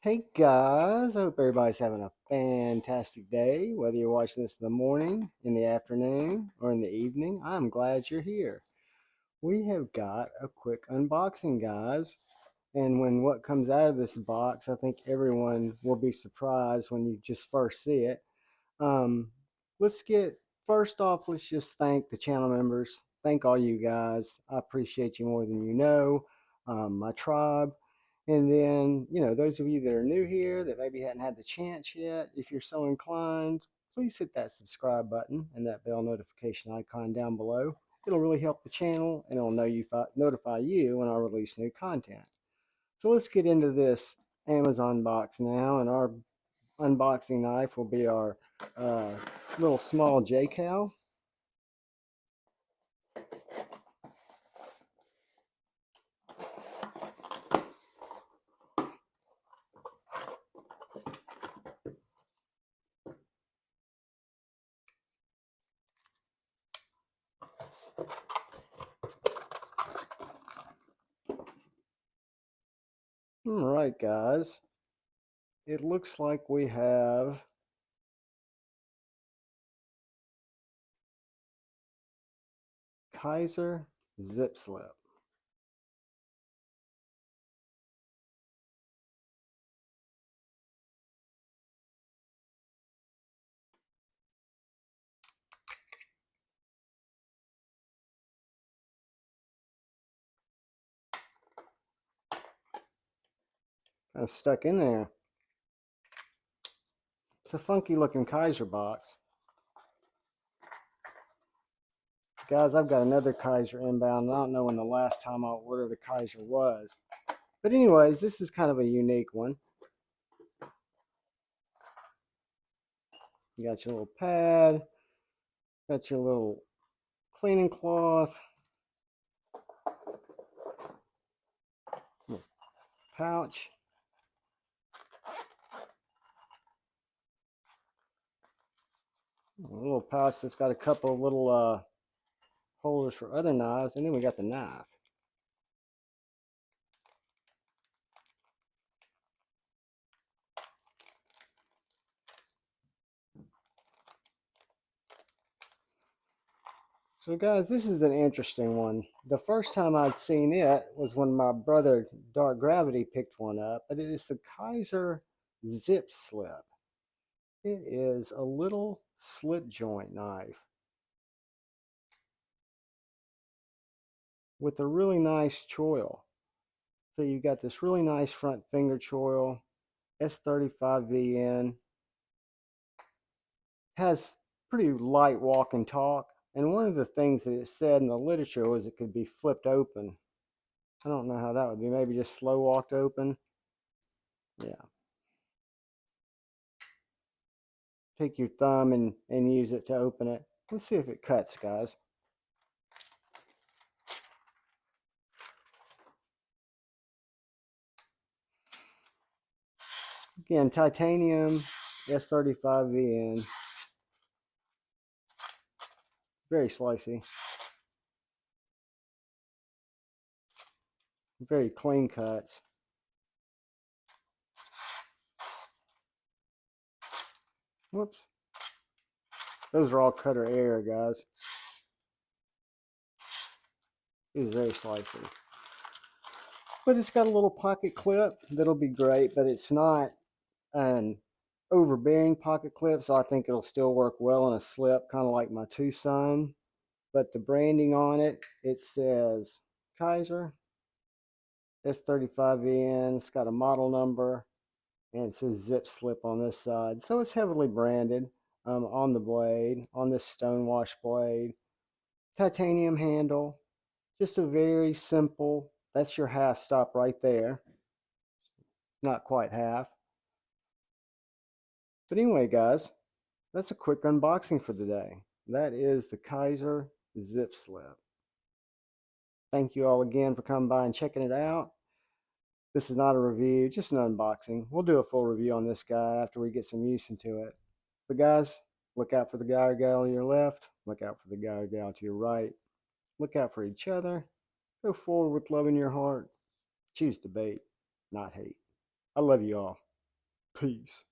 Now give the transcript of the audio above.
Hey guys, I hope everybody's having a fantastic day. Whether you're watching this in the morning, in the afternoon, or in the evening, I'm glad you're here. We have got a quick unboxing, guys. And when what comes out of this box, I think everyone will be surprised when you just first see it. Um, let's get first off, let's just thank the channel members. Thank all you guys. I appreciate you more than you know. My tribe. And then, those of you that are new here that maybe hadn't had the chance yet, if you're so inclined, please hit that subscribe button and that bell notification icon down below. It'll really help the channel and it'll notify you when I release new content. So let's get into this Amazon box now, and our unboxing knife will be our uh, little small J-cow. All right, guys. It looks like we have Kizer Zipslip. Kind of stuck in there. It's a funky looking Kizer box. Guys, I've got another Kizer inbound. I don't know when the last time I ordered a Kizer was. But anyways, this is kind of a unique one. You got your little pad, got your little cleaning cloth, pouch. A little pouch that's got a couple of little holders for other knives, and then we got the knife. So guys, this is an interesting one. The first time I'd seen it was when my brother Dark Gravity picked one up, but it is the Kizer Zip Slip. It is a little slip joint knife with a really nice choil. So you've got this really nice front finger choil, S35VN, has pretty light walk and talk. And one of the things that it said in the literature was it could be flipped open. I don't know how that would be. Maybe just slow walked open. Yeah. Take your thumb and use it to open it. Let's see if it cuts, guys. Again, titanium, S35VN. Very slicey. Very clean cuts. Whoops. Those are all cutter error, guys. It is very slicey. But it's got a little pocket clip that'll be great, but it's not an overbearing pocket clip, so I think it'll still work well in a slip, kind of like my Tucson. But the branding on it, it says Kizer S35VN. It's got a model number, and it says Zip Slip on this side. So it's heavily branded on the blade, on this stonewash blade. Titanium handle, just a very simple, that's your half stop right there. Not quite half. But anyway, guys, that's a quick unboxing for the day. That is the Kizer Zip Slip. Thank you all again for coming by and checking it out. This is not a review, just an unboxing. We'll do a full review on this guy after we get some use into it. But guys, look out for the guy or gal to your left. Look out for the guy or gal to your right. Look out for each other. Go forward with love in your heart. Choose debate, not hate. I love you all. Peace.